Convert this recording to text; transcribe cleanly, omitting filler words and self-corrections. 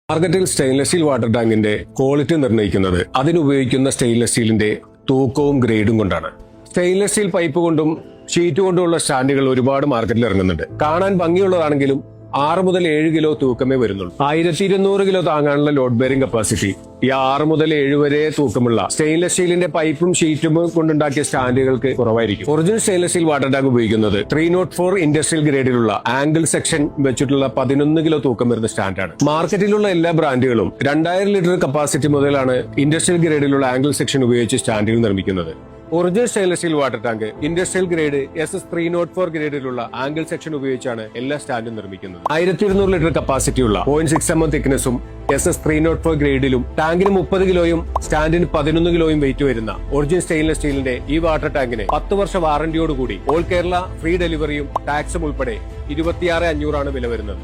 മാർക്കറ്റിൽ stainless steel water ടാങ്കിന്റെ quality നിർണ്ണയിക്കുന്നത് അതിനുപയോഗിക്കുന്ന സ്റ്റെയിൻലെസ് സ്റ്റീലിന്റെ തൂക്കവും ഗ്രേഡും കൊണ്ടാണ്. സ്റ്റെയിൻലെസ് സ്റ്റീൽ പൈപ്പ് കൊണ്ടും ഷീറ്റ് കൊണ്ടുമുള്ള സ്റ്റാൻഡുകൾ ഒരുപാട് മാർക്കറ്റിൽ ഇറങ്ങുന്നുണ്ട്. കാണാൻ ഭംഗിയുള്ളതാണെങ്കിലും 6 മുതൽ 7 കിലോ തൂക്കമേ വരുന്നുള്ളൂ. 1200 കിലോ താങ്ങാനുള്ള ലോഡ് ബെയറിംഗ് കപ്പാസിറ്റി ഈ 6 മുതൽ 7 വരെ തൂക്കമുള്ള സ്റ്റെയിൻലെസ് സ്റ്റീലിന്റെ പൈപ്പും ഷീറ്റും കൊണ്ടുണ്ടാക്കിയ സ്റ്റാൻഡുകൾക്ക് കുറവായിരിക്കും. Original stainless steel water tank ഉപയോഗിക്കുന്നത് 304 ഇൻഡസ്ട്രിയൽ ഗ്രേഡിലുള്ള ആംഗിൾ സെക്ഷൻ വെച്ചിട്ടുള്ള 11 കിലോ തൂക്കം വരുന്ന സ്റ്റാൻഡാണ്. മാർക്കറ്റിലുള്ള എല്ലാ ബ്രാൻഡുകളും 2000 ലിറ്റർ കപ്പാസിറ്റി മുതലാണ് ഇൻഡസ്ട്രിയൽ ഗ്രേഡിലുള്ള ആംഗിൾ സെക്ഷൻ ഉപയോഗിച്ച് സ്റ്റാൻഡുകൾ നിർമ്മിക്കുന്നത്. Original stainless steel water tank industrial grade SS304 ഗ്രേഡിലുള്ള ആംഗിൾ സെക്ഷൻ ഉപയോഗിച്ചാണ് എല്ലാ സ്റ്റാൻഡും നിർമ്മിക്കുന്നത്. 1200 ലിറ്റർ കപ്പാസിറ്റിയുള്ള 0.6 mm തിക്നെസ്സും SS304 ഗ്രേഡിലും ടാങ്കിന് 30 കിലോയും സ്റ്റാൻഡിന് 11 കിലോയും വെയിറ്റ് വരുന്ന ഒറിജിനൽ സ്റ്റെയിൻലെസ് സ്റ്റീലിന്റെ ഈ വാട്ടർ ടാങ്കിന് 10 വർഷ വാറന്റിയോടുകൂടി ഓൾ കേരള ഫ്രീ ഡെലിവറിയും ടാക്സും ഉൾപ്പെടെ 26,500 വില വരുന്നത്.